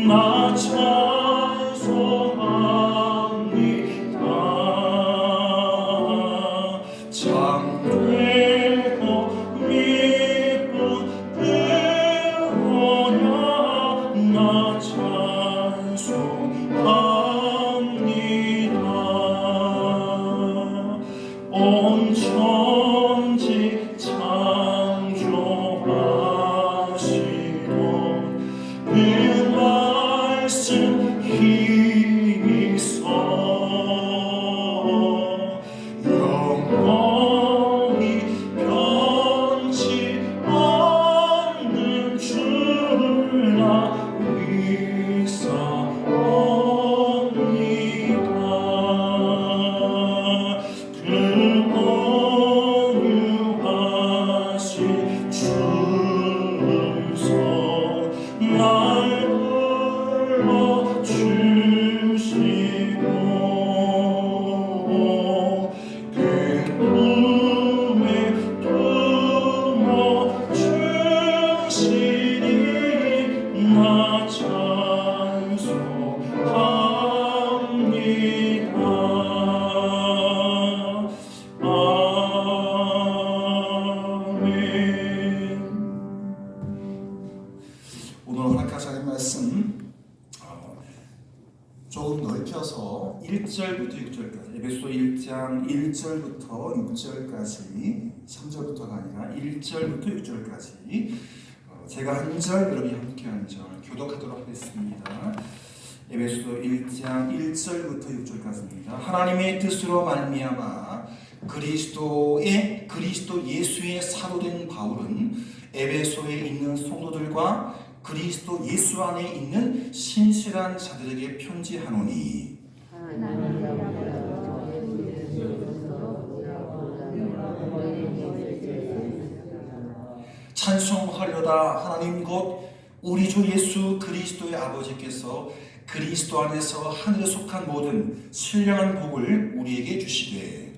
나 찬송합니다. 참되고 미쁜 그호냐 나 찬송합니다. 온 천지 창조하시던 그 말씀 힘이 있어 영원히 변치 않는 줄 나 믿사옵니다. 그 온유하신 주께서 날 불러주시고 그 꿈에 품어주시니 나 찬송합니다. 아멘. 오늘 하나님께서 하신 말씀 조금 넓혀서 1절부터 6절까지 에베소 1장 1절부터 6절까지 3절부터가 아니라 1절부터 6절까지 제가 한 절 여러분이 함께 한 절 교독하도록 하겠습니다. 에베소 1장 1절부터 6절까지입니다. 하나님의 뜻으로 말미암아 그리스도 예수의 사도된 바울은 에베소에 있는 성도들과 그리스도 예수 안에 있는 신실한 자들에게 편지하노니 찬송하려다 하나님 곧 우리 주 예수 그리스도의 아버지께서 그리스도 안에서 하늘에 속한 모든 신령한 복을 우리에게 주시되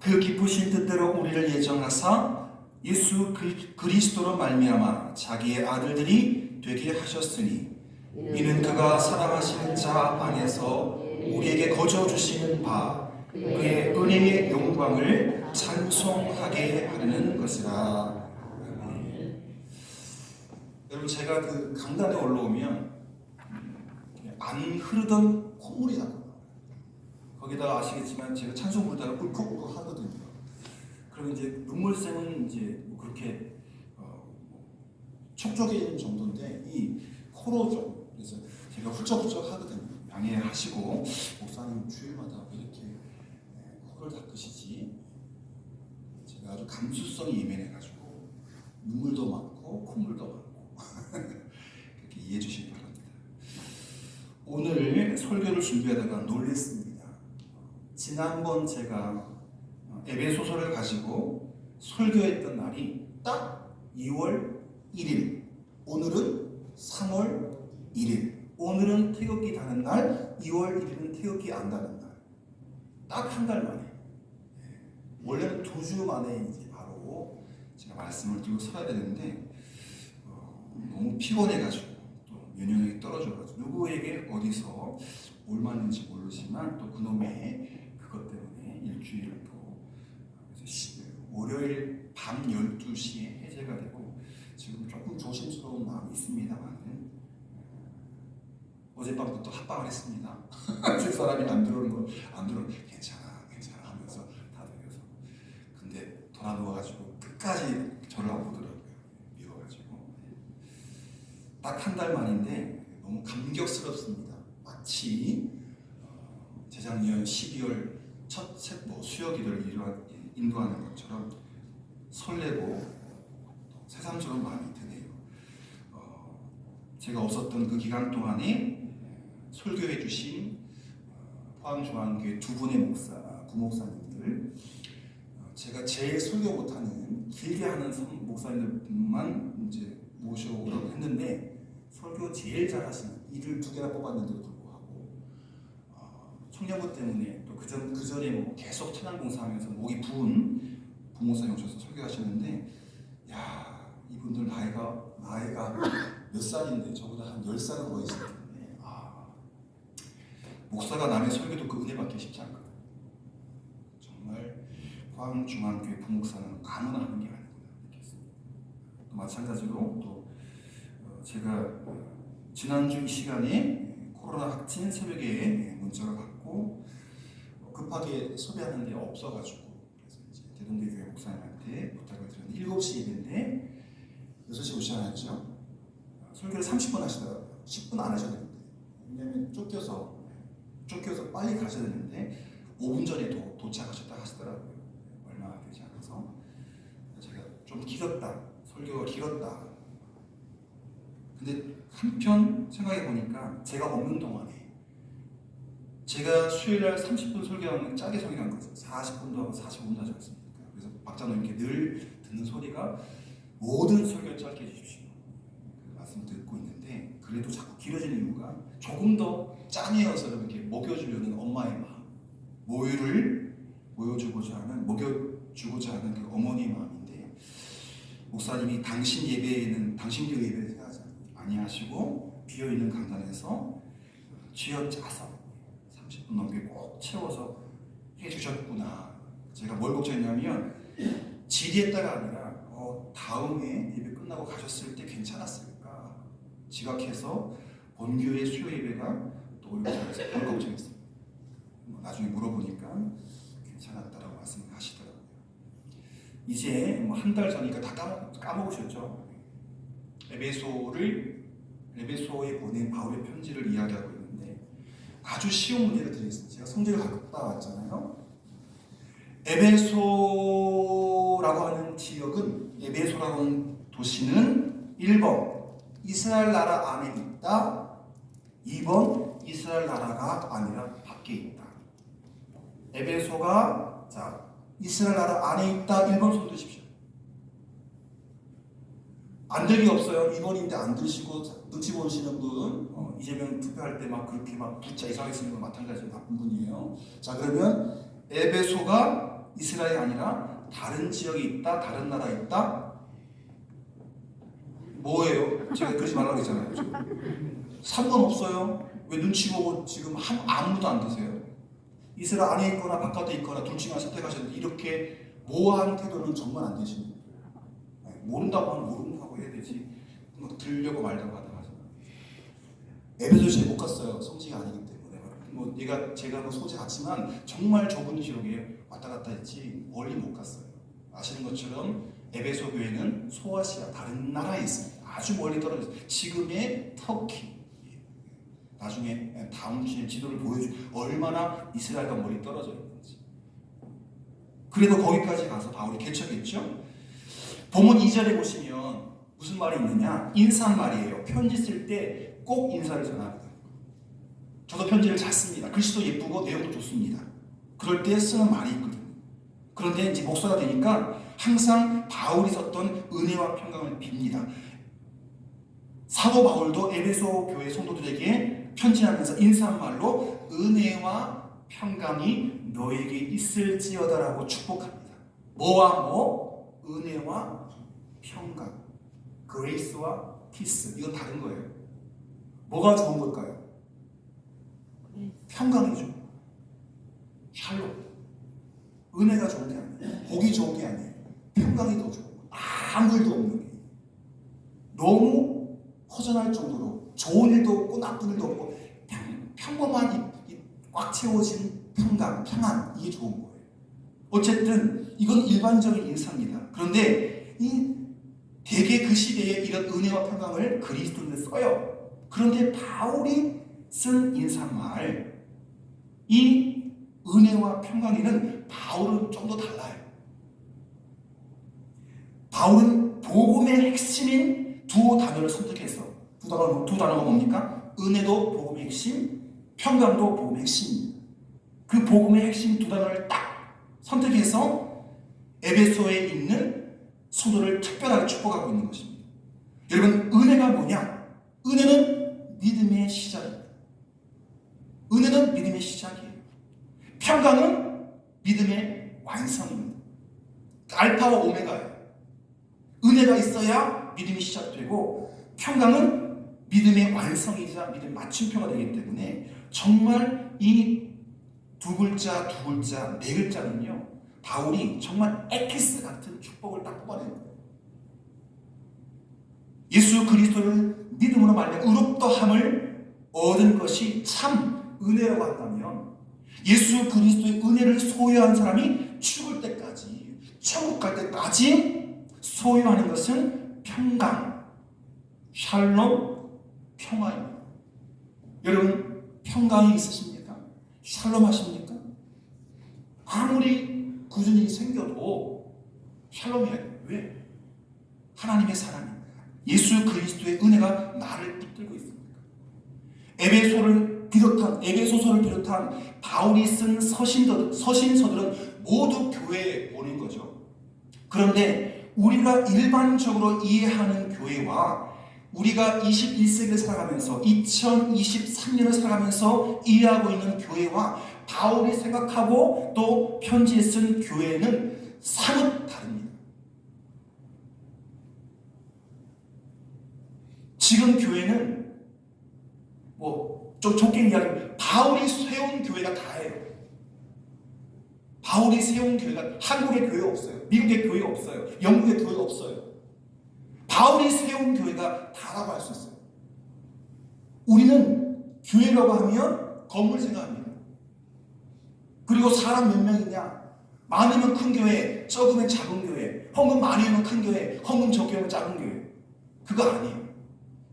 그 기쁘신 뜻대로 우리를 예정하사 예수 그리스도로 말미암아 자기의 아들들이 되게 하셨으니 이는 그가 사랑하시는 자 안에서 우리에게 거저 주시는 바 그의 은혜의 영광을 찬송하게 하려는 것이라. 여러분 제가 그 강단에 올라오면 안 흐르던 콧물이 나요. 거기다가 아시겠지만 제가 찬송 부르다가 꿀꺽꿀꺽 하거든요. 그러면 이제 눈물샘은 이제 뭐 그렇게 촉촉해지는 정도인데 이 코로 좀 그래서 제가 훌쩍훌쩍 하거든요. 양해하시고 목사님 주일마다 왜 이렇게 코를 닦으시지? 제가 아주 감수성이 예민해가지고 눈물도 많고 콧물도 많고 그렇게 이해해 주시기 바랍니다. 오늘 설교를 준비하다가 놀랬습니다. 지난번 제가 에베소서를 가지고 설교했던 날이 딱 2월 1일, 오늘은 3월 1일, 오늘은 태극기 다는 날, 2월 1일은 태극기 안 다는 날. 딱 한 달 만에. 원래는 2주 만에 이제 바로 제가 말씀을 들고 서야 되는데 너무 피곤해가지고 또 면역력이 떨어져가지고 누구에게 어디서 뭘 맞는지 모르지만 또 그놈의 그것 때문에 일주일을 또 월요일 밤 12시에 해제가 되고 지금 조금 조심스러운 마음이 있습니다만 어젯밤부터 합방을 했습니다. 그 사람이 안 들어오는 거 안 들어오는 괜찮아 하면서 다들 그래서 근데 돌아 누워가지고 끝까지 저를 안 보더라고요. 미워가지고 딱 한 달 만인데 너무 감격스럽습니다. 마치 재작년 12월 첫 수요기를 인도하는 것처럼 설레고 새삼스러운 마음이 드네요. 제가 없었던 그 기간 동안에 설교해 주신 포항중앙교회 두 분의 구목사님들, 제가 제일 설교 못하는 길게 하는 목사님들만 이제 모셔오라고 했는데 설교 제일 잘하시는 일을 2개나 뽑았는데도 불구하고 청년부 때문에 또 그전에 뭐 계속 찬양 공사하면서 목이 부은 부목사님 오셔서 설교하시는데, 야, 이분들 나이가 몇 살인데 저보다 한 10살은 더 있을 텐데, 목사가 남의 설교도 그 은혜 받기 쉽지 않거든요. 정말 포항중앙교회 부목사는 아무나 하는 게 아니구나 느꼈습니다. 또 마찬가지로 또 제가 지난주 이 시간에 코로나 확진 새벽에 문자가 받고 급하게 섭외하는 데 없어가지고, 그래서 이제 대동대교회 목사님한테 부탁을 드렸는데 7시 예배인데 6시 오시잖아요. 설교를 30분 하시더라고요. 10분 안 하셔야 되는데, 왜냐면 쫓겨서 빨리 가셔야 되는데 5분 전에 도착하셨다 하시더라고요. 얼마 되지 않아서. 제가 좀 길었다, 설교가 길었다. 근데 한편 생각해 보니까 제가 없는 동안에 제가 수요일날 30분 설교하는 짜게 설교한 거죠. 40분도 하고 45분도 하지 않습니까? 그래서 박장로님께 늘 듣는 소리가 모든 설교 짧게 해주십시오. 그 말씀 듣고 있는데, 그래도 자꾸 길어지는 이유가 조금 더 짠해서 이렇게 먹여주려는 엄마의 마음, 모유를 먹여주고자 하는 그 어머니의 마음인데, 목사님이 당신 예배에는 당신 교회 예배를 생각하지 아니하시고 비어있는 강단에서 쥐어짜서 30분 넘게 꼭 채워서 해주셨구나. 제가 뭘 걱정했냐면 질의했다가 아니라 다음에 예배 끝나고 가셨을 때 괜찮았을까 지각해서 본교회 수요 예배가 또 오염돼서 그걸 걱정했어요. 나중에 물어보니까 괜찮았다라고 말씀하시더라고요. 이제 한 달 전이니까 다 까먹으셨죠? 에베소에 보낸 바울의 편지를 이야기하고 있는데, 아주 쉬운 문제를 드리겠습니다. 제가 성경을 갖다 왔잖아요. 에베소라고 하는 지역은, 에베소라고 하는 도시는 1번 이스라엘 나라 안에 있다, 2번 이스라엘 나라가 아니라 밖에 있다. 에베소가 이스라엘 나라 안에 있다, 1번 손 드십시오. 안 될 게 없어요. 2번인데 안 드시고 눈치 보시는 분, 이재명 투표할 때 막 그렇게 막 붙자 이상하게 쓰는 건 마찬가지로 나쁜 분이에요. 자, 그러면 에베소가 이스라엘이 아니라 다른 지역이 있다, 다른 나라에 있다. 뭐예요? 제가 그러지 말라고 했잖아요. 상관없어요. 왜 눈치 보고 지금 아무도 안 드세요? 이스라엘 안에 있거나 바깥에 있거나 둘 중에 선택하셨는데, 이렇게 모호한 태도는 정말 안 되십니다. 모른다고 하면 모른다고 해야 되지, 막 들려고 말다고 하다가. 에베소시에 못 갔어요. 성지가 아니기 때문에. 제가 소재 같지만 정말 좁은 지역에 왔다 갔다 했지 멀리 못 갔어요. 아시는 것처럼 에베소 교회는 소아시아 다른 나라에 있습니다. 아주 멀리 떨어져 있어요. 지금의 터키. 나중에 다음 주에 지도를 보여주 얼마나 이스라엘과 멀리 떨어져 있는지. 그래도 거기까지 가서 바울이 개척했죠. 본문 2절에 보시면 무슨 말이 있느냐? 인사말이에요. 편지 쓸 때 꼭 인사를 전합니다. 저도 편지를 잘 씁니다. 글씨도 예쁘고 내용도 좋습니다. 그럴 때 쓰는 말이 있거든요. 그런데 이제 목사가 되니까 항상 바울이 썼던 은혜와 평강을 빕니다. 사도 바울도 에베소 교회 성도들에게 편지하면서 인사말로 은혜와 평강이 너에게 있을지어다라고 축복합니다. 뭐와 뭐? 은혜와 평강, 그레이스와 피스. 이건 다른 거예요. 뭐가 좋은 걸까요? 평강이죠. 샬롬. 은혜가 좋은 게 아니에요. 복이 좋은 게 아니에요. 평강이 더 좋은 거예요. 아무 일도 없는 게. 너무 허전할 정도로 좋은 일도 없고 나쁜 일도 없고 평범한 꽉 채워진 평강, 평안, 이게 좋은 거예요. 어쨌든 이건 일반적인 인사입니다. 그런데 대개 그 시대에 이런 은혜와 평강을 그리스도인들 써요. 그런데 바울이 쓴 인사말, 이 은혜와 평강에는 바울은 좀 더 달라요. 바울은 복음의 핵심인 두 단어를 선택해서, 두 단어가 뭡니까? 은혜도 복음의 핵심, 평강도 복음의 핵심입니다. 그 복음의 핵심 두 단어를 딱 선택해서 에베소에 있는 성도를 특별하게 축복하고 있는 것입니다. 여러분, 은혜가 뭐냐? 은혜는 믿음의 시작입니다. 은혜는 믿음의 시작이에요. 평강은 믿음의 완성입니다. 알파와 오메가예요. 은혜가 있어야 믿음이 시작되고 평강은 믿음의 완성이자 믿음의 맞춤표가 되기 때문에 정말 이 두 글자, 네 글자는요, 바울이 정말 엑기스 같은 축복을 딱 뽑아낸 거예요. 예수 그리스도를 믿음으로 말미암아 의롭다함을 얻은 것이 참 은혜라고 한다면 예수 그리스도의 은혜를 소유한 사람이 죽을 때까지, 천국 갈 때까지 소유하는 것은 평강, 샬롬, 평화입니다. 여러분 평강이 있으십니까? 샬롬 하십니까? 아무리 굳은 일이 생겨도 샬롬해야 돼요. 왜? 하나님의 사랑이, 예수 그리스도의 은혜가 나를 붙들고 있습니다. 에베소서를 비롯한 바울이 쓴 서신서들은 모두 교회에 보낸 거죠. 그런데 우리가 일반적으로 이해하는 교회와 우리가 21세기를 살아가면서 2023년을 살아가면서 이해하고 있는 교회와 바울이 생각하고 또 편지에 쓴 교회는 사뭇 다릅니다. 지금 교회는 좀 좁게 얘기하면 바울이 세운 교회가 다예요. 바울이 세운 교회가, 한국의 교회가 없어요. 미국의 교회가 없어요. 영국의 교회가 없어요. 바울이 세운 교회가 다라고 할 수 있어요. 우리는 교회라고 하면 건물 생각합니다. 그리고 사람 몇 명이냐, 많으면 큰 교회, 적으면 작은 교회, 헌금 많이 오면 큰 교회, 헌금 적게 오면 작은 교회. 그거 아니에요.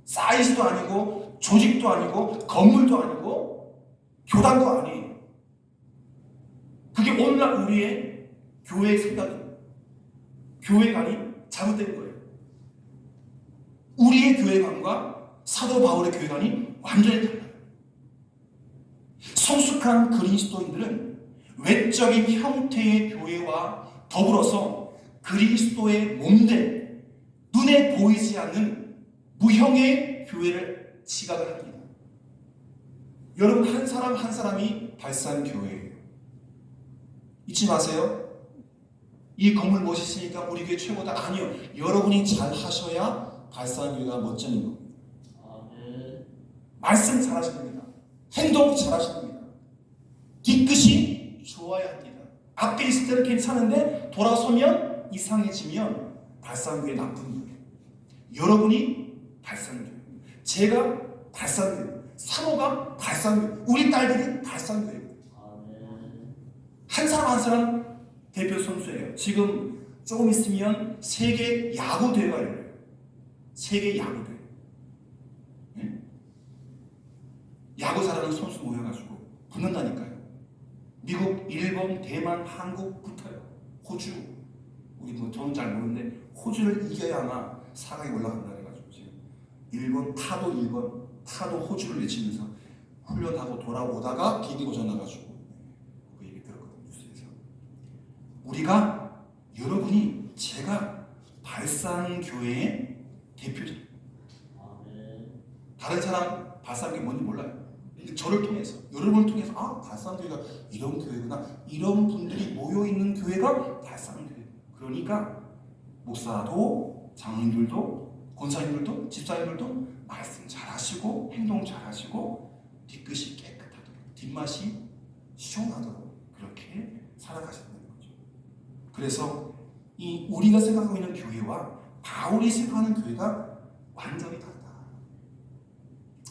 사이즈도 아니고 조직도 아니고 건물도 아니고 교단도 아니에요. 그게 오늘날 우리의 교회의 생각입니다. 교회관이 잘못된 거예요. 우리의 교회관과 사도 바울의 교회관이 완전히 달라요. 성숙한 그리스도인들은 외적인 형태의 교회와 더불어서 그리스도의 몸된 눈에 보이지 않는 무형의 교회를 지각을 합니다. 여러분 한 사람 한 사람이 발산 교회예요. 잊지 마세요. 이 건물 멋있으니까 우리 교회 최고다. 아니요. 여러분이 잘 하셔야 발산 교회가 멋진 겁니다. 말씀 잘 하셔야 됩니다. 행동 잘 하셔야 됩니다. 뒤끝이 좋아야 합니다. 앞에 있을 때는 괜찮은데 돌아서면 이상해지면 발산교회 나쁜 거예요. 여러분이 발산교회, 제가 발산교회, 사모가 발산교회, 우리 딸들이 발산교회. 한 사람 한 사람 대표 선수예요. 지금 조금 있으면 세계 야구 대회가 열려요. 세계 야구 대회. 네? 야구 잘하는 선수 모여가지고 붙는다니까요. 미국, 일본, 대만, 한국 붙어요. 호주, 우리 저는 잘 모르는데 호주를 이겨야만 4강에 올라간다 해가지고 지금 일본 타도 호주를 외치면서 훈련하고 돌아오다가 비행기 고장 나가지고 그 얘기 들었거든요. 뉴스에서. 우리가, 여러분이, 제가 발산교회의 대표죠. 다른 사람 발산교회 뭔지 몰라요. 저를 통해서, 여러분을 통해서, 아, 발산교회가 이런 교회구나, 이런 분들이 모여있는 교회가 발산교회. 그러니까 목사도, 장로님들도, 권사님들도, 집사님들도 말씀 잘하시고 행동 잘하시고 뒤끝이 깨끗하도록, 뒷맛이 시원하도록 그렇게 살아가신다는 거죠. 그래서 이 우리가 생각하고 있는 교회와 바울이 생각하는 교회가 완전히 다르다.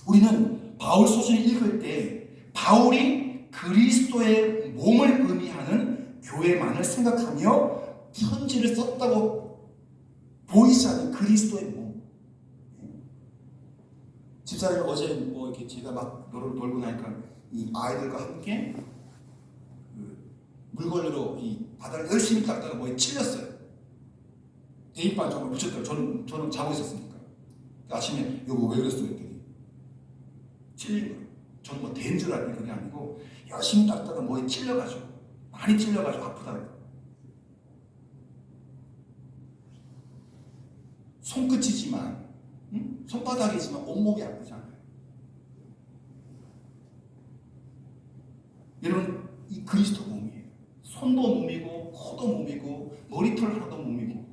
우리는 바울 서신을 읽을 때 바울이 그리스도의 몸을 의미하는 교회만을 생각하며 편지를 썼다고 보이지 않는 그리스도의 몸. 집사님 어제 이렇게 제가 막 놀고 나니까 이 아이들과 함께 그 물걸레로 이 바다를 열심히 닦다가 뭐에 찔렸어요. 대입반 정말 붙였더라고요. 저는 자고 있었으니까. 아침에 여보 왜 그랬어? 했더니 찔린 거예요. 저는 뭐 된 줄 알았는데 그게 아니고 열심히 닦다가 뭐에 찔려가지고, 많이 찔려가지고 아프다고. 손끝이지만, 손바닥이지만 온몸이 아프잖아요. 여러분, 이 그리스도 몸이에요. 손도 몸이고 코도 몸이고 머리털 하나도 몸이고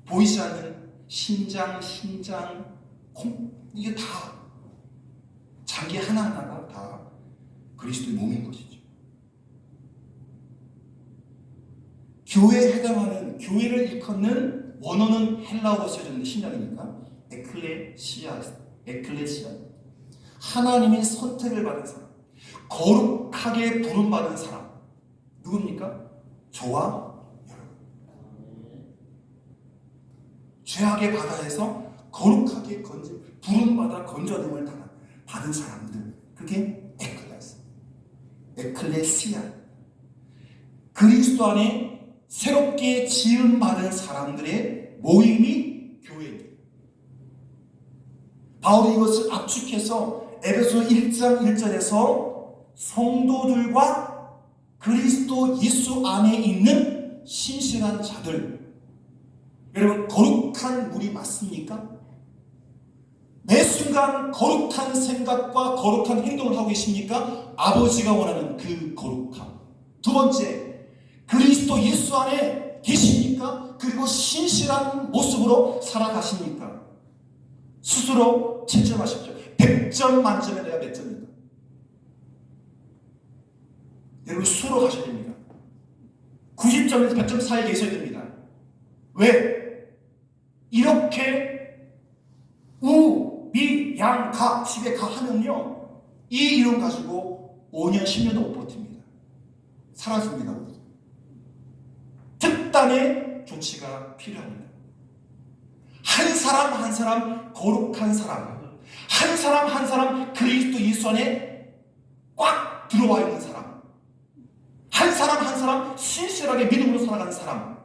보이지 않는 심장, 이게 다 장기 하나하나가 다 그리스도의 몸인 것이죠. 교회에 해당하는, 교회를 일컫는 원어는 헬라어로 쓰여졌는데 신약이니까 에클레시아. 하나님의 선택을 받은 사람, 거룩하게 부름받은 사람. 누굽니까? 저와 여러분. 죄악의 바다에서 거룩하게 부름받아 건져냄을 받은 사람들. 그게 에클레시아. 그리스도 안에 새롭게 지음받은 사람들의 모임이 교회입니다. 바울이 이것을 압축해서 에베소 1장 1절에서 성도들과 그리스도 예수 안에 있는 신실한 자들. 여러분, 거룩한 물이 맞습니까? 매 순간 거룩한 생각과 거룩한 행동을 하고 계십니까? 아버지가 원하는 그 거룩함. 두 번째, 그리스도 예수 안에 계십니까? 그리고 신실한 모습으로 살아가십니까? 스스로 채점하십시오. 100점 만점에 내가 몇 점입니까? 여러분, 스스로 가셔야 됩니다. 90점에서 100점 사이에 계셔야 됩니다. 왜? 이렇게 미, 양, 가, 집에 가 하면요, 이 이름 가지고 5년, 10년도 못 버팁니다. 사라집니다. 우리. 특단의 조치가 필요합니다. 한 사람 한 사람 거룩한 사람, 한 사람 한 사람 그리스도 예수 안에 꽉 들어와 있는 사람, 한 사람 한 사람 신실하게 믿음으로 살아가는 사람,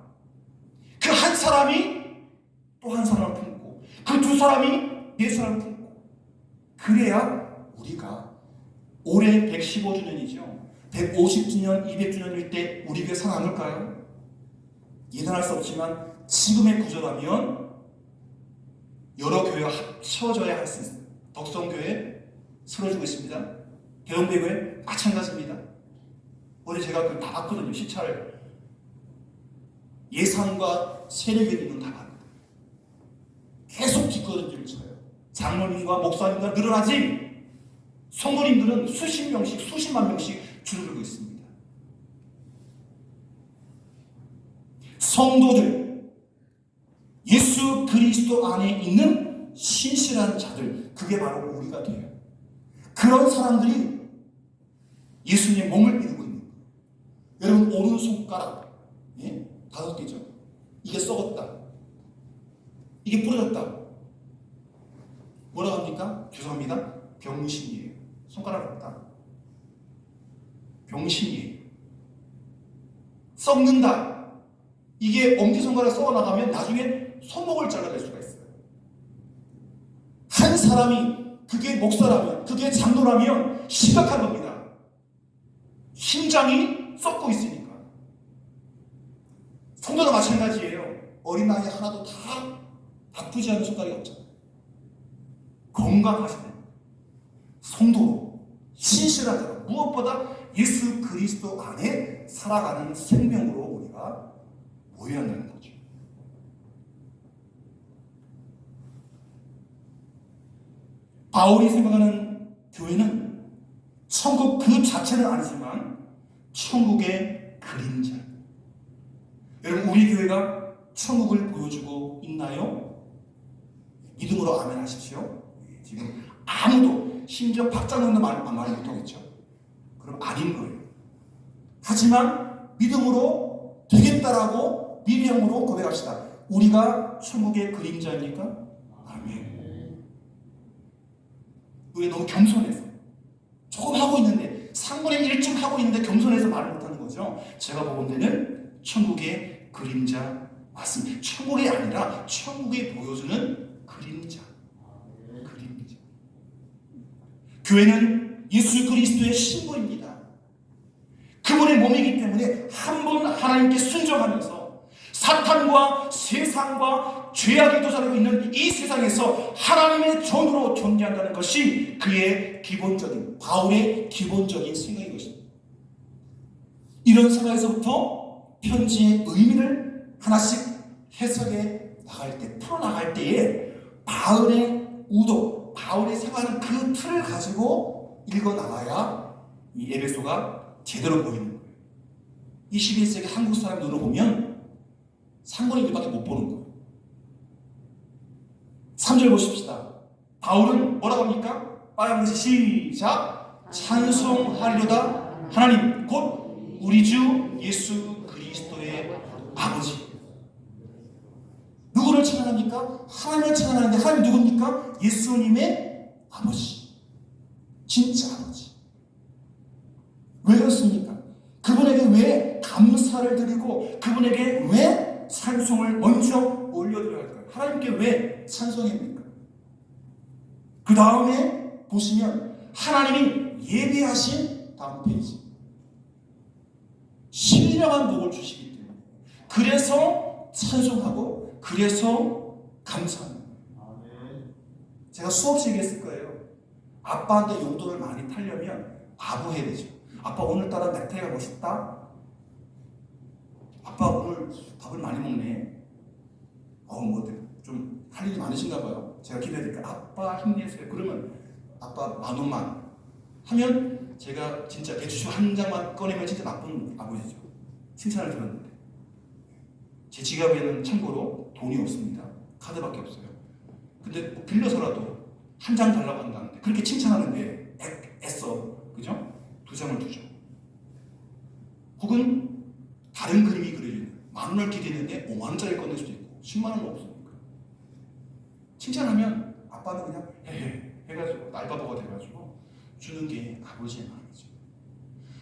그 한 사람이 또 한 사람을 품고 그 두 사람이 네 사람을 품고, 그래야 우리가 올해 115주년이죠. 150주년, 200주년일 때 우리 교회 살아남을까요? 예단할 수 없지만 지금의 구조라면 여러 교회가 합쳐져야 할 수 있습니다. 덕성교회 쓰러지고 있습니다. 대원배교회 마찬가지입니다. 어제 제가 그걸 다 봤거든요. 시차를. 예산과 세력이 있는 다 봤는데 계속 뒷걸음질을 쳐요. 장로님과 목사님과 늘어나지 성도님들은 수십 명씩 수십만 명씩 줄어들고 있습니다. 성도들, 예수 그리스도 안에 있는 신실한 자들, 그게 바로 우리가 돼요. 그런 사람들이 예수님의 몸을 이루고 있는 거예요. 여러분, 오른손가락 5개죠. 이게 썩었다, 이게 부러졌다, 뭐라고 합니까? 죄송합니다. 병신이에요. 손가락 없다. 병신이에요. 썩는다. 이게 엄지손가락 썩어나가면 나중에 손목을 잘라낼 수가 있어요. 한 사람이 그게 목사라면, 그게 장로라면 심각한 겁니다. 심장이 썩고 있으니까. 성도도 마찬가지예요. 어린 나이에 하나도 다 아프지 않은 손가락이 없잖아요. 건강하시는 성도로 신실하다, 무엇보다 예수 그리스도 안에 살아가는 생명으로 우리가 모여야 한다는 거죠. 바울이 생각하는 교회는 천국 그 자체는 아니지만 천국의 그림자. 여러분, 우리 교회가 천국을 보여주고 있나요? 믿음으로 아멘 하십시오. 지금 아무도, 심지어 박장로도 말 못하겠죠. 그럼 아닌 거예요. 하지만 믿음으로 되겠다라고 미래형으로 고백합시다. 우리가 천국의 그림자입니까? 아멘. 우리 너무 겸손해서 조금 하고 있는데, 상분의 1쯤 하고 있는데 겸손해서 말을 못하는 거죠. 제가 보건대는 천국의 그림자 맞습니다. 천국이 아니라 천국이 보여주는 그림자. 교회는 예수 그리스도의 신부입니다. 그분의 몸이기 때문에 한 번 하나님께 순종하면서 사탄과 세상과 죄악이 도사리고 있는 이 세상에서 하나님의 종으로 존재한다는 것이 그의 기본적인, 바울의 기본적인 생각인 것입니다. 이런 생각에서부터 편지의 의미를 하나씩 해석해 나갈 때, 풀어나갈 때에 바울의 우도, 바울이 생각하는 그 틀을 가지고 읽어나가야 이 에베소가 제대로 보이는 거예요. 21세기 한국 사람 눈으로 보면 상권의 길밖에 못 보는 거예요. 3절 보십시다. 바울은 뭐라고 합니까? 빨간 글씨 시작. 찬송하리로다 하나님 곧 우리 주 예수 그리스도의 아버지. 누구를 찬양합니까? 하나님을 찬양하는데 하나님 누굽니까? 예수님의 아버지. 진짜 아버지. 왜 그렇습니까? 그분에게 왜 감사를 드리고 그분에게 왜 찬송을 먼저 올려드려야 할까요? 하나님께 왜 찬송합니까? 그 다음에 보시면 하나님이 예비하신 다음 페이지 신령한 복을 주시기 때문에 그래서 찬송하고 그래서 감사합니다. 제가 수없이 얘기했을 거예요. 아빠한테 용돈을 많이 타려면 아부해야 되죠. 아빠 오늘따라 넥타이가 멋있다. 아빠 오늘 밥을 많이 먹네. 좀 할 일이 많으신가 봐요. 제가 기대드릴게요. 아빠 힘내세요. 그러면 아빠 10,000원만 하면 제가 진짜 대출 한 장만 꺼내면 진짜 나쁜 아버지죠. 칭찬을 들었는데 제 지갑에는 참고로 돈이 없습니다. 카드밖에 없어요. 근데 빌려서라도 한 장 달라고 한다는데 그렇게 칭찬하는데 애써 그죠? 2장을 주죠. 혹은 다른 그림이 그려지는 10,000원을 기대했는데 50,000원짜리 꺼낼 수도 있고 100,000원은 없으니까 칭찬하면 아빠는 그냥 해가지고 날바보가 돼가지고 주는 게 아버지의 마음이죠.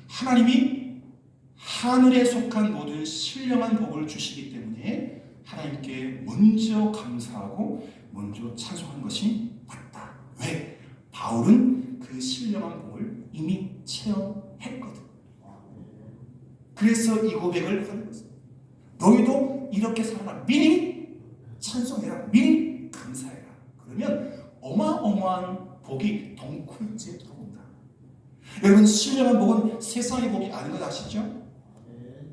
하나님이 하늘에 속한 모든 신령한 복을 주시기 때문에 하나님께 먼저 감사하고 먼저 찬송한 것이 맞다. 왜? 바울은 그 신령한 복을 이미 체험했거든. 그래서 이 고백을 하는 것입니다. 너희도 이렇게 살아라. 미리 찬송해라. 미리 감사해라. 그러면 어마어마한 복이 덩굴째 들어온다. 여러분 신령한 복은 세상의 복이 아닌 것 아시죠?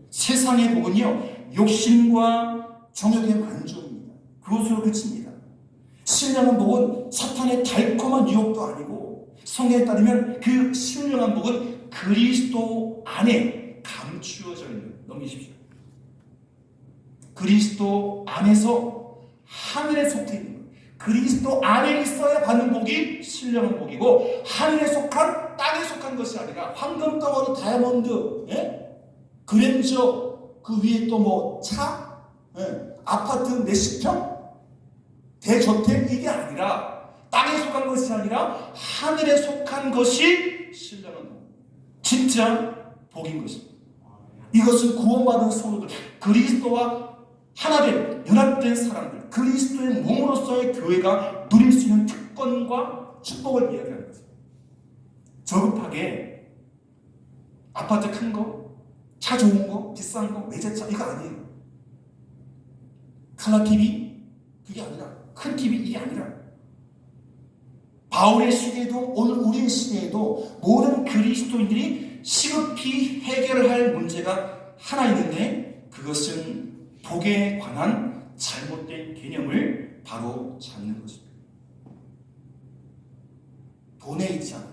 세상의 복은요 욕심과 정욕의 만족입니다. 그것으로 그칩니다. 신령한 복은 사탄의 달콤한 유혹도 아니고 성경에 따르면 그 신령한 복은 그리스도 안에 감추어져 있는, 넘기십시오. 그리스도 안에서 하늘에 속해 있는 것. 그리스도 안에 있어야 받는 복이 신령한 복이고 하늘에 속한 땅에 속한 것이 아니라 황금 덩어리 다이아몬드 그랜저 그 위에 또 뭐 차 아파트 몇십 평 대저택 이게 아니라 땅에 속한 것이 아니라 하늘에 속한 것이 신령한 복. 진짜 복인 것입니다. 이것은 구원받은 성도들, 그리스도와 하나된 연합된 사람들, 그리스도의 몸으로서의 교회가 누릴 수 있는 특권과 축복을 이야기하는 것입니다. 저급하게 아파트 큰 거, 차 좋은 거, 비싼 거, 외제차 이거 아니에요. 칼라 TV 그게 아니라, 큰 TV 이게 아니라, 바울의 시대에도 오늘 우리의 시대에도 모든 그리스도인들이 시급히 해결할 문제가 하나 있는데 그것은 복에 관한 잘못된 개념을 바로 잡는 것입니다. 돈에 있지 않아요.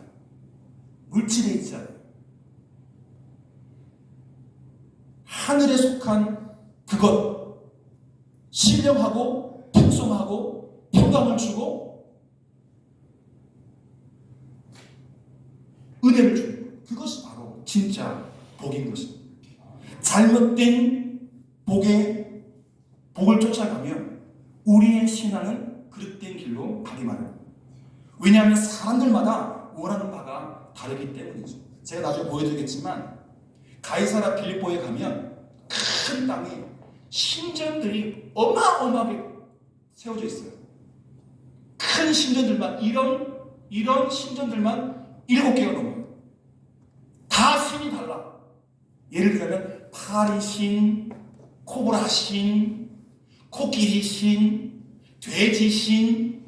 물질에 있지 않아요. 하늘에 속한 그것, 신령하고 풍성하고 평강을 주고 은혜를 주는 것, 그것이 바로 진짜 복인 것입니다. 잘못된 복을 쫓아가면 우리의 신앙은 그릇된 길로 가기 마련입니다. 왜냐하면 사람들마다 원하는 바가 다르기 때문이죠. 제가 나중에 보여드리겠지만 가이사라 빌립보에 가면 큰 땅에 신전들이 어마어마하게 세워져 있어요. 큰 신전들만 이런 신전들만 7개가 넘어요. 다 신이 달라. 예를 들면 파리 신, 코브라 신, 코끼리 신, 돼지 신,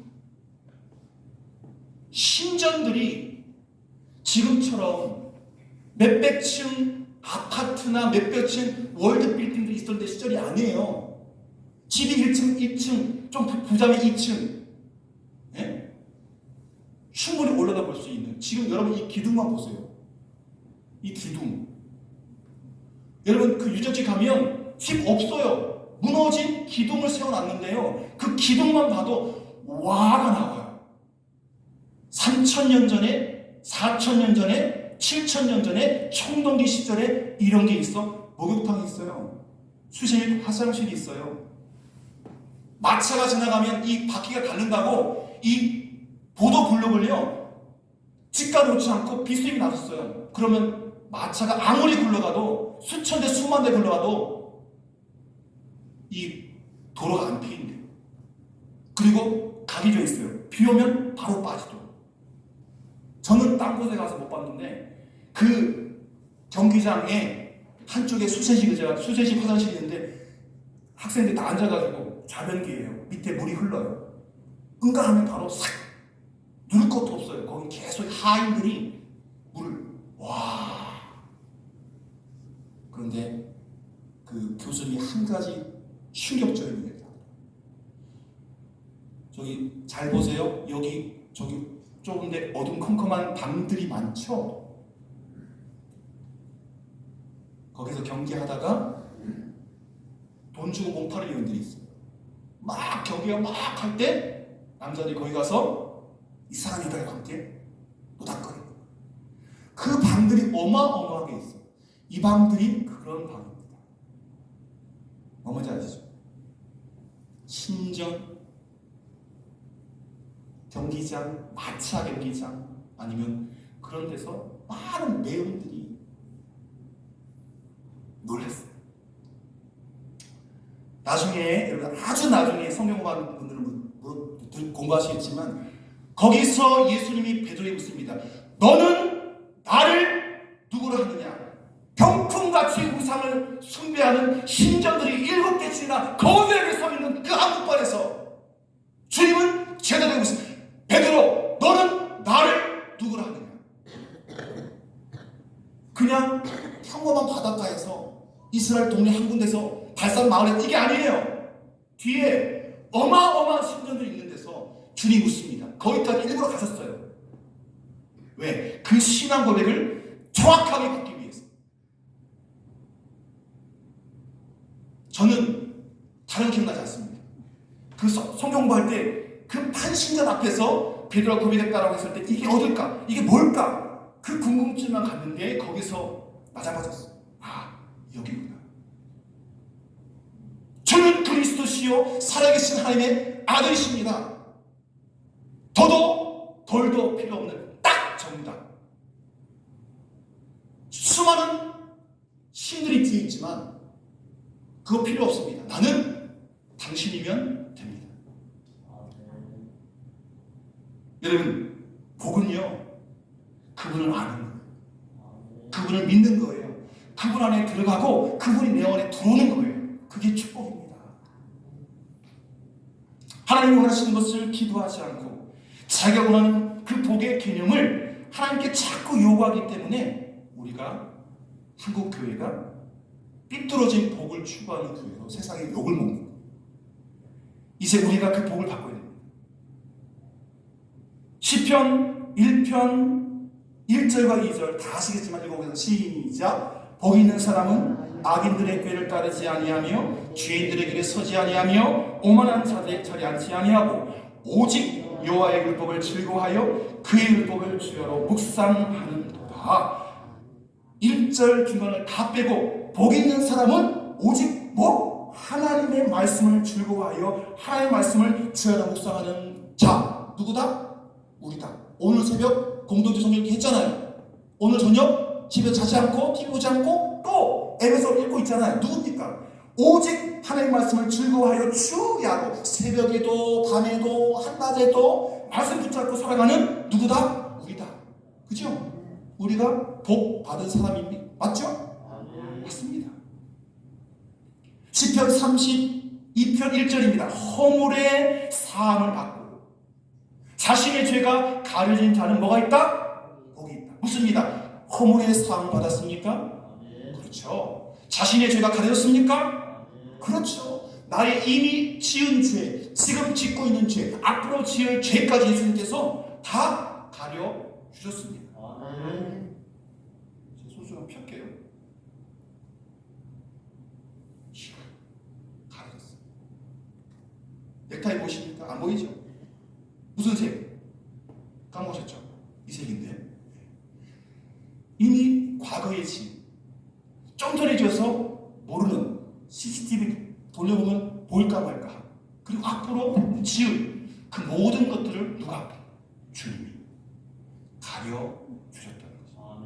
신전들이 지금처럼 몇백 층 아파트나 몇몇 층 월드 빌딩들이 있었는데 시절이 아니에요. 집이 1층, 2층, 좀 부자면 2층. 예? 충분히 올라가 볼 수 있는. 지금 여러분 이 기둥만 보세요. 이 기둥. 여러분 그 유적지 가면 집 없어요. 무너진 기둥을 세워놨는데요. 그 기둥만 봐도 와가 나와요. 3,000년 전에, 4,000년 전에, 7,000년 전에 청동기 시절에 이런 게 있어. 목욕탕이 있어요. 수세미 화장실이 있어요. 마차가 지나가면 이 바퀴가 닳는다고 이 보도 블록을요 직가 놓지 않고 비수임이 놔뒀어요. 그러면 마차가 아무리 굴러가도 수천 대 수만 대 굴러가도 이 도로가 안 피인대요. 그리고 각이 져 있어요. 비 오면 바로 빠지도록. 저는 딴 곳에 가서 못 봤는데 그 경기장에 한쪽에 수세식 화장실이 있는데 학생들이 다 앉아가지고 좌변기예요. 밑에 물이 흘러요. 응가하면 바로 싹 누를 것도 없어요. 거기 계속 하인들이 물을 와. 그런데 그 교수님이 한 가지 충격적인 얘기를 합니다. 저기 잘 보세요. 여기 저기 좁은데 어둠컴컴한 방들이 많죠. 거기서 경기하다가 돈 주고 몸 파는 요인들이 있어요. 막 경기가 막 할 때 남자들이 거기 가서 이상한 여자와 함께 노닥거려요. 그 방들이 어마어마하게 있어요. 이 방들이 그런 방입니다. 뭔지 아시죠? 신전, 경기장, 마차 경기장 아니면 그런 데서 많은 매운들이 놀랐어요. 나중에 여러분 아주 나중에 성경 공부하는 분들은 공부하시겠지만 거기서 예수님이 베드로에게 묻습니다. 너는 나를 누구로 하느냐? 병풍같이 우상을 숭배하는 신전들이 7개씩이나 거대하게 서 있는 그 한복판에서 주님은 제대로 묻습니다. 베드로, 너는 나를 누구로 하느냐? 그냥 평범한 바닷가에서 이스라엘 동네 한 군데서 발산 마을에 이게 아니에요. 뒤에 어마어마한 신전들이 있는 데서 주님이 묻습니다. 거기까지 일부러 가셨어요. 왜? 그 신앙 고백을 정확하게 받기 위해서. 저는 다른 기억나지 않습니다. 그 성경 공부할 때 그 판신전 앞에서 베드로가 고백했다라고 했을 때 이게 어딜까? 이게 뭘까? 그 궁금증만 갔는데 거기서 맞아맞았어. 아, 여기구나. 주는 그리스도시요 살아계신 하나님의 아들이십니다. 더도 덜도 필요 없는 딱 정답. 수많은 신들이 뒤에 있지만 그거 필요 없습니다. 나는 당신이면 됩니다. 여러분, 복은요 그분을 아는 거예요. 그분을 믿는 거예요. 그분 안에 들어가고 그분이 내 안에 들어오는 거예요. 그게 축복입니다. 하나님이 원하시는 것을 기도하지 않고 자기가 원하는 그 복의 개념을 하나님께 자꾸 요구하기 때문에 우리가 한국 교회가 삐뚤어진 복을 추구하는 교회로 세상에 욕을 먹는 거예요. 이제 우리가 그 복을 바꿔야 됩니다. 시편 1편 1절과 2절 다 아시겠지만 읽어보겠습니다. 시작. 복 있는 사람은 악인들의 꾀를 따르지 아니하며 죄인들의 길에 서지 아니하며 오만한 자들의 자리에 앉지 아니하고 오직 여호와의 율법을 즐거워하여 그의 율법을 주야로 묵상하는도다. 1절 중간을 다 빼고 복 있는 사람은 오직 뭐? 하나님의 말씀을 즐거워하여 하나님의 말씀을 주야로 묵상하는 자. 누구다? 우리다. 오늘 새벽 공동체 성경 했잖아요. 오늘 저녁 집에 자지 않고 TV 보지 않고 또 앱에서 읽고 있잖아요. 누굽니까? 오직 하나님의 말씀을 즐거워하여 주야로 새벽에도 밤에도 한낮에도 말씀 붙잡고 살아가는 누구다? 우리다. 그죠? 우리가 복 받은 사람입니다. 맞죠? 맞습니다. 시편 32편 1절입니다. 허물의 사함을 받고 자신의 죄가 가려진 자는 뭐가 있다? 복이 있다. 묻습니다. 허물의 사함을 받았습니까? 그렇죠. 그렇죠. 자신의 죄가 가려졌습니까? 그렇죠. 나의 이미 지은 죄, 지금 짓고 있는 죄, 앞으로 지을 죄까지 예수님께서 다 가려주셨습니다. 제 손 좀 펼게요. 가려졌어요. 넥타이 보이십니까? 안 보이죠? 무슨 색? 까먹으셨죠? 이 색인데 이미 과거의 지, 좀 전에 지어서 모르는 CCTV 돌려보면 보일까 말까. 그리고 앞으로 지을 그 모든 것들을 누가? 주님이 가려주셨다는 거죠.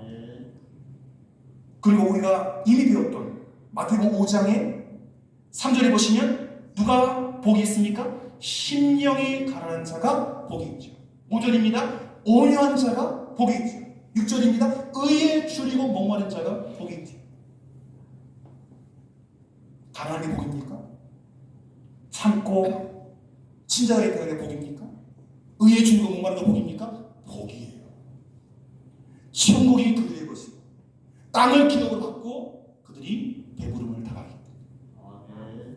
그리고 우리가 이미 배웠던 마태복음 5장의 3절에 보시면 누가 복이 있습니까? 심령이 가난한 자가 복이 있죠. 5절입니다. 온유한 자가 복이 있죠. 6절입니다. 의에 줄이고 목마른 자가 복이 있죠. 가난한 게 복입니까? 참고 친절하게 대하는 게 복입니까? 의에 줄이고 목마른 게 복입니까? 복이에요. 천국이 그들의 것이고 땅을 기업으로 받고 그들이 배부름을 당하기 때문에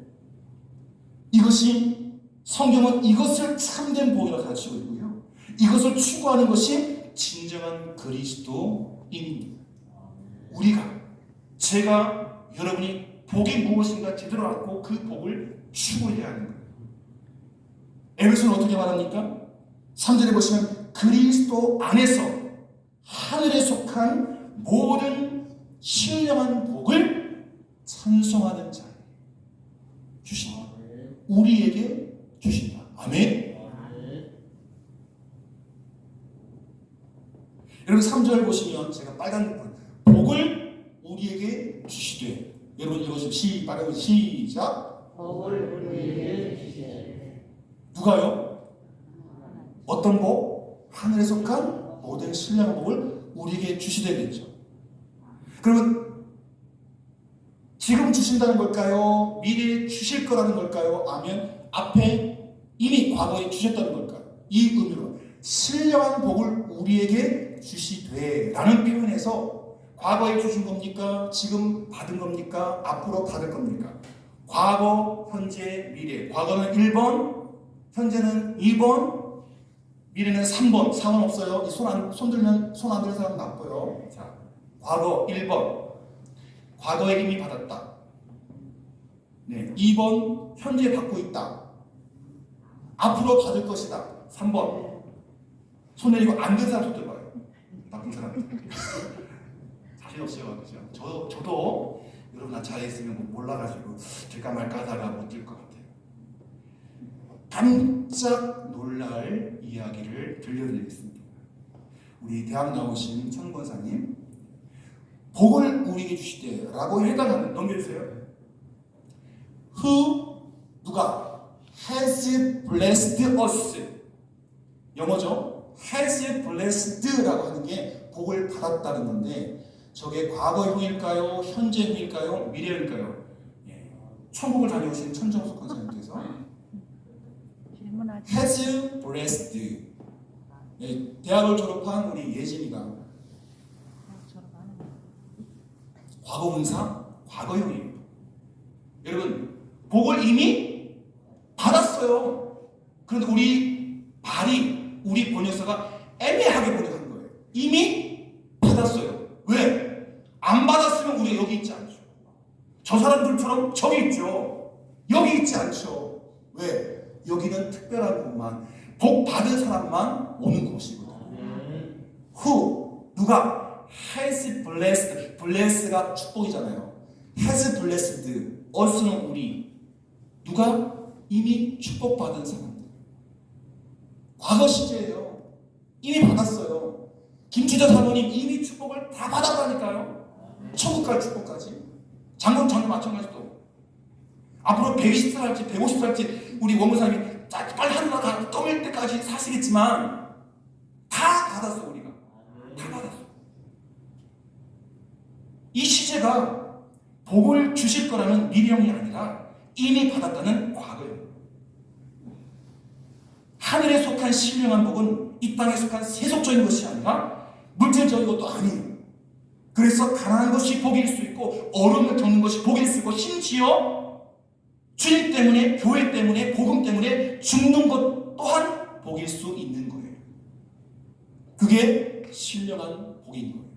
이것이 성경은 이것을 참된 복이라고 가르치고 있고요. 이것을 추구하는 것이 진정한 그리스도인입니다. 우리가 제가 여러분이 복이 무엇인가 제대로 알고 그 복을 추구해야 하는 거예요. 에베소는 어떻게 말합니까? 3절에 보시면 그리스도 안에서 하늘에 속한 모든 신령한 복을 찬송하는 자 주신다. 우리에게 주신다. 아멘. 여러분 3절 보시면 제가 빨간 부분 복을 우리에게 주시되 여러분 읽어주시면 시작. 복을 우리에게 주시되 누가요? 어떤 복? 하늘에 속한 모든 신령한 복을 우리에게 주시되 그랬죠. 그러면 지금 주신다는 걸까요? 미래에 주실 거라는 걸까요? 아니면 앞에 이미 과거에 주셨다는 걸까요? 이 의미로 신령한 복을 우리에게 주시되 라는 표현에서 과거에 주신 겁니까? 지금 받은 겁니까? 앞으로 받을 겁니까? 과거, 현재, 미래. 과거는 1번, 현재는 2번, 미래는 3번. 상관없어요. 손 들면 손 안 드는 사람 나빠요. 자, 과거 1번. 과거에 이미 받았다. 네. 2번, 현재 받고 있다. 앞으로 받을 것이다. 3번. 손 내리고 안 든 사람 손 들어봐요. 나쁜 사람. 자신 없어요. 그죠? 저도 여러분 나 잘했으면 몰라가지고 될까 말까 하다가 못 들 것 같아요. 깜짝 놀랄 이야기를 들려드리겠습니다. 우리 대학 나오신 천 권사님 복을 우리에게 주시되 라고 해당하는 넘겨주세요. Who 누가 has blessed us 영어죠. has blessed라고 하는 게 복을 받았다는 건데 저게 과거형일까요? 현재형일까요? 미래일까요? 예. 천국을 다녀오신 천정숙 권사님께서 has blessed 예. 대학을 졸업한 우리 예진이가 과거분사 과거형이에요. 여러분 복을 이미 받았어요. 그런데 우리 번역사가 애매하게 번역한 거예요. 이미 받았어요. 왜? 안 받았으면 우리가 여기 있지 않죠. 저 사람들처럼 저기 있죠. 여기 있지 않죠. 왜? 여기는 특별한 곳만 복 받은 사람만 오는 곳이거든요. Who 누가 has blessed bless가 축복이잖아요. has blessed us는 우리 누가 이미 축복받은 사람들 과거 시제예요. 이미 받았어요. 김추자 사모님 이미 축복을 다 받았다니까요. 천국 갈 축복까지. 장군 마찬가지도. 앞으로 120살 할지 150살 할지 우리 원무사님이 빨리 하늘나라 떠밀 때까지 사시겠지만 다 받았어. 우리가 다 받았어. 이 시제가 복을 주실 거라는 미래형이 아니라 이미 받았다는 과거형. 하늘에 속한 신령한 복은 이 땅에 속한 세속적인 것이 아니라 물질적인 것도 아니에요. 그래서 가난한 것이 복일 수 있고 어려움을 겪는 것이 복일 수 있고 심지어 주님 때문에, 교회 때문에, 복음 때문에 죽는 것 또한 복일 수 있는 거예요. 그게 신령한 복인 거예요.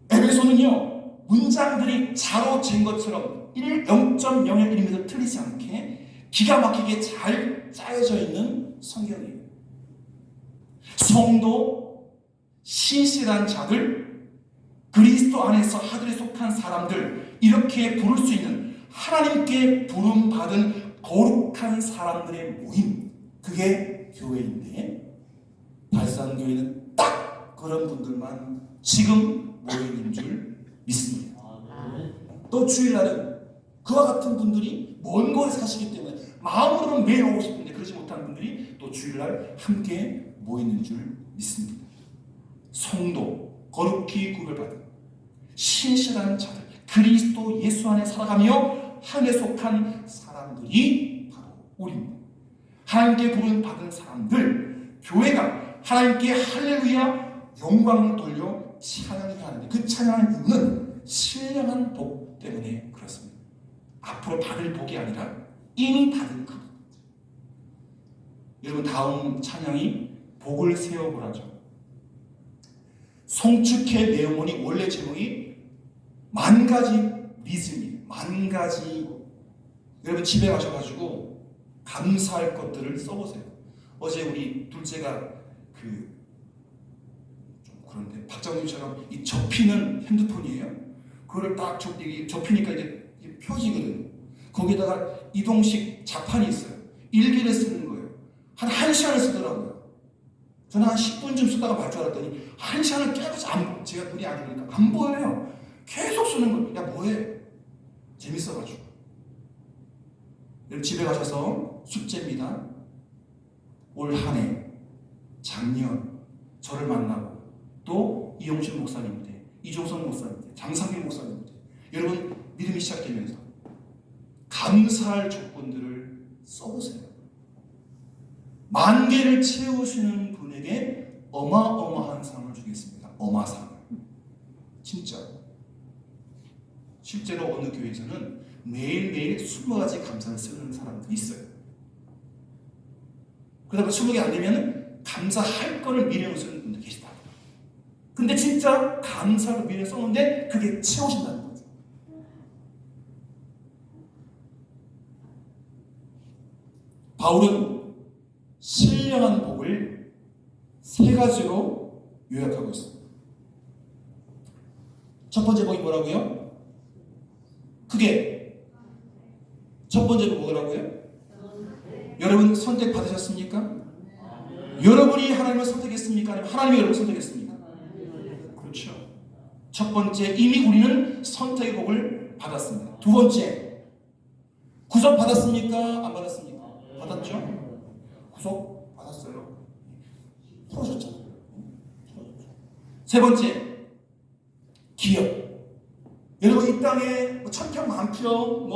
에베소는요, 문장들이 자로 잰 것처럼 0.01mm 틀리지 않게 기가 막히게 잘 짜여져 있는 성경이에요. 성도, 신실한 자들, 그리스도 안에서 하늘에 속한 사람들, 이렇게 부를 수 있는 하나님께 부름받은 거룩한 사람들의 모임, 그게 교회인데 발산교회는 딱 그런 분들만 지금 모여있는 줄 믿습니다. 또 주일날은 그와 같은 분들이 먼 곳에 사시기 때문에 마음으로는 매일 오고 싶은데 그러지 못하는 분들이 또 주일날 함께 모이는 줄 믿습니다. 성도, 거룩히 구별받은 신실한 자들, 그리스도 예수 안에 살아가며 하늘에 속한 사람들이 바로 우리입니다. 하나님께 부름받은 사람들, 교회가 하나님께 할렐루야 영광을 돌려 찬양을 하는데 그 찬양하는 이유는 신령한 복 때문에 그렇습니다. 앞으로 받을 복이 아니라 이미 받은 그 복. 여러분, 다음 찬양이 복을 세워보라죠. 송축회 내용원이 원래 제목이 만 가지 리즘이에요. 만 가지. 여러분 집에 가셔가지고 감사할 것들을 써보세요. 어제 우리 둘째가 좀 그런데 박장님처럼 이 접히는 핸드폰이에요. 그거를 딱 접히니까 이게 펴지거든요. 거기다가 이동식 자판이 있어요. 일기를 쓰는 거예요. 한 1시간을 쓰더라고요. 저는 한 10분쯤 쓰다가 말 줄 알았더니 1시간을 깨고 제가 눈이 안 보니까 안 보여요. 계속 쓰는 거예요. 야 뭐해? 재밌어가지고. 여러분 집에 가셔서 숙제입니다. 올 한 해, 작년 저를 만나고 또 이용실 목사님들, 이종선 목사님들, 장상민 목사님들, 여러분 믿음이 시작되면서 감사할 조건들을 써보세요. 10,000개를 채우시는 분에게 어마어마한 상을 주겠습니다. 어마상. 진짜. 실제로 어느 교회에서는 매일매일 20가지 감사를 쓰는 사람들이 있어요. 그러다가 20개 안 되면 감사할 거를 미래로 쓰는 분들 계시다. 근데 진짜 감사를 미래에 썼는데 그게 채워진다는 거죠. 바울은 신령한 복을 3가지로 요약하고 있습니다. 첫 번째 복이 뭐라고요? 크게 첫 번째로 뭐라고요? 여러분 선택 받으셨습니까? 여러분이 하나님을 선택했습니까? 아니면 하나님이 여러분을 선택했습니까? 그렇죠. 첫 번째, 이미 우리는 선택의 복을 받았습니다. 두 번째, 구속 받았습니까? 안 받았습니까? 받았죠? 구속 받았어요. 풀어줬잖아요. 세 번째, 기업. 여러분 이 땅에 천평 만평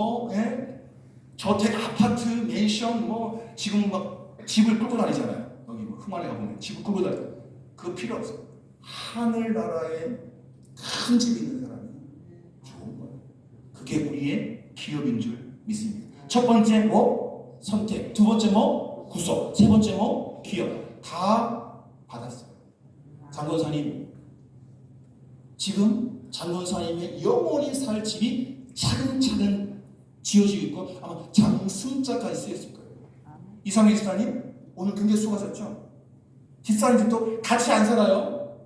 저택 아파트 맨션 지금 막 집을 끌고 다니잖아요. 여기 흥안에 가보면 집을 끌고 다니잖아요. 그거 필요 없어요. 하늘나라에 큰 집 있는 사람이 좋은 거예요. 그게 우리의 기업인 줄 믿습니다. 첫 번째 선택, 두 번째 구속, 세 번째 기업. 다 받았어요. 장건사님, 지금 장건사님의 영원히 살 집이 차근차근 지어지고 있고 아마 장승자까지 쓰였을 거예요. 이상민 집사님 오늘 굉장히 수고하셨죠? 집사님 집도 같이 안 살아요.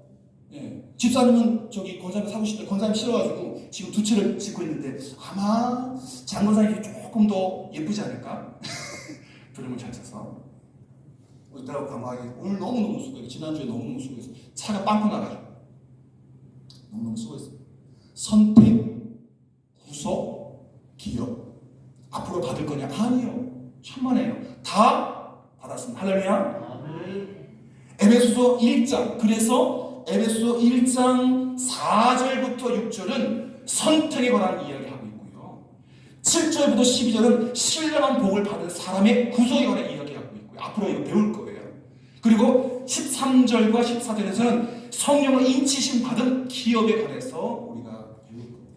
예. 집사님은 저기 권사님 사고 싶대 권사님 싫어가지고 지금 2채를 짓고 있는데 아마 장건사님이 조금 더 예쁘지 않을까? 드럼을 잘 쳐서 이따가 감하게 오늘 너무너무 수고해요. 지난주에 너무너무 수고했어요. 차가 빵꾸 나가지고 너무너무 수고했어요. 선택, 구속, 기업. 앞으로 받을 거냐? 아니요. 천만에요. 다 받았습니다. 할렐루야. 에베소서 1장. 그래서 에베소서 1장 4절부터 6절은 선택에 관한 이야기를 하고 있고요. 7절부터 12절은 신령한 복을 받은 사람의 구속에 관한 이야기를 하고 있고요. 앞으로 이거 배울 거예요. 그리고 13절과 14절에서는 성령을 인치심 받은 기업에 관해서 우리가 배울 겁니다.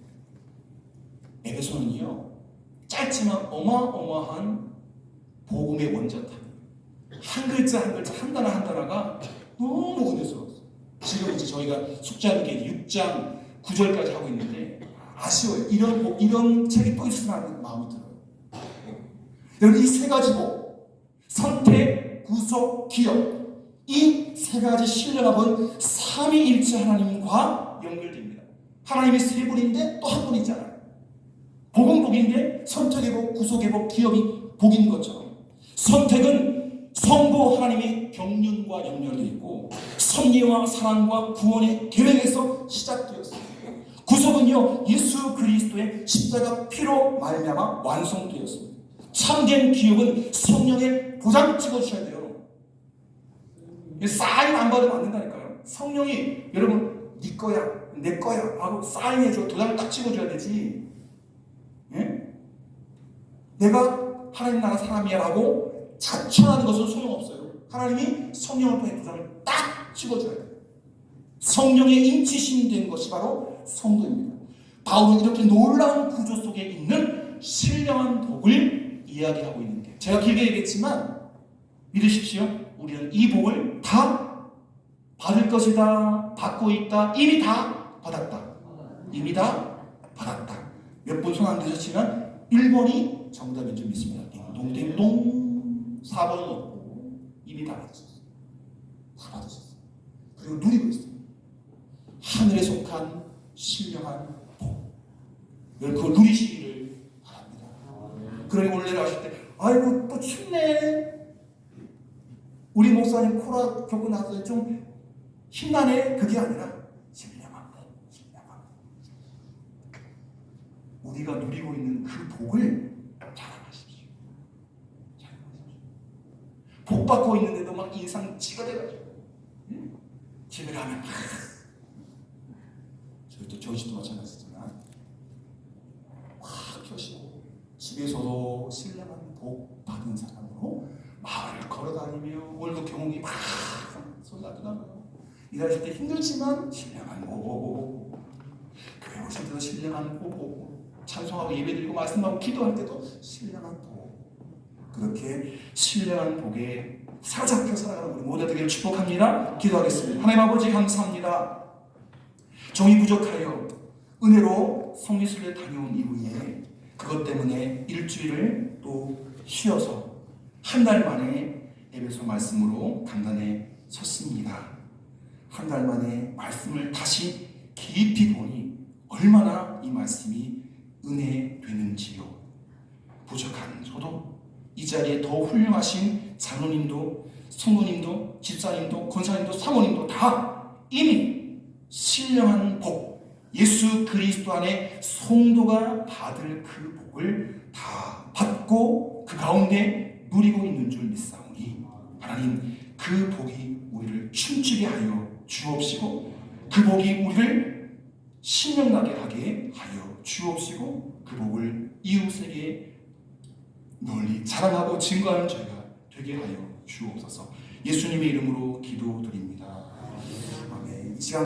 에베소는요, 짧지만 어마어마한 복음의 원자탑. 한 글자 한 글자 한 단어 한 단어가 너무 은혜스러웠어요. 지금 이제 저희가 숙자하게 6장 9절까지 하고 있는데 아쉬워요. 이런 책이 또 있으면 하는 마음이 들어요. 여러분, 이 세 가지 복, 선택, 구속, 기업, 이 세 가지 신령합은 삼위일체 하나님과 연결됩니다. 하나님이 세 분인데 또 한 분이잖아요. 복은 복인데 선택의 복, 구속의 복, 기업이 복인 것처럼 선택은 성부 하나님의 경륜과 연결되어 있고 섭리와 사랑과 구원의 계획에서 시작되었습니다. 구속은요, 예수 그리스도의 십자가 피로 말미암아 완성되었습니다. 참된 기업은 성령의 도장 찍어주셔야 돼요. 사인 안 받으면 안 된다니까요. 성령이 여러분 네 거야 내 거야 하고 사인해줘, 도장을 딱 찍어줘야 되지. 예? 내가 하나님 나라 사람이야 라고 자처하는 것은 소용없어요. 하나님이 성령을 통해 도장을 딱 찍어줘야 돼요. 성령의 인치심 된 것이 바로 성도입니다. 바울은 이렇게 놀라운 구조 속에 있는 신령한 복을 이야기하고 있는데, 제가 길게 얘기했지만 믿으십시오. 우리는 이 복을 다 받을 것이다, 받고 있다, 이미 다 받았다. 이미 다 받았다. 몇 분 손 안 드셨지만 1번이 정답인 줄 믿습니다. 띵동띵동. 4번은 없고 이미 다 받으셨어요. 다 받으셨어요. 그리고 누리고 있어요. 하늘에 속한 신령한 복. 여러분 그걸 누리시기를 바랍니다. 그러니 오늘 내려가실 때 아이고 또 춥네. 우리 목사님 코로나 겪고 나서 좀 힘나네. 그게 아니라 신령한 복. 우리가 누리고 있는 그 복을 자랑하십시오. 복 받고 있는데도 막 인상 찌그러져가지고 집에 가면 저희 집도 마찬가지지만 확 펴시고 집에서도 신령한 복 받은 사람으로 마을을 걸어다니며 오늘도 경험이 막 쏟아지나요. 일하실 때 힘들지만 신령한 복, 교회 오실 때도 신령한 복, 찬송하고 예배드리고 말씀하고 기도할 때도 신령한 복, 그렇게 신령한 복에 사로잡혀 살아가는 우리 모두 되기를 축복합니다. 기도하겠습니다. 하나님 아버지 감사합니다. 종이 부족하여 은혜로 성리순례 다녀온 이후에 그것 때문에 일주일을 또 쉬어서 한 달 만에 에베소 말씀으로 강단에 섰습니다. 한 달 만에 말씀을 다시 깊이 보니 얼마나 이 말씀이 은혜되는지요. 부족한 저도 이 자리에 더 훌륭하신 장로님도 성도님도 집사님도 권사님도 사모님도 다 이미 신령한 복, 예수 그리스도 안에 성도가 받을 그 복을 다 받고 그 가운데 누리고 있는 줄 믿사오니 하나님 그 복이 우리를 춤추게 하여 주옵시고 그 복이 우리를 신명나게 하게 하여 주옵시고 그 복을 이웃에게 널리 자랑하고 증거하는 저희가 되게 하여 주옵소서. 예수님의 이름으로 기도드립니다. 아멘. 이 시간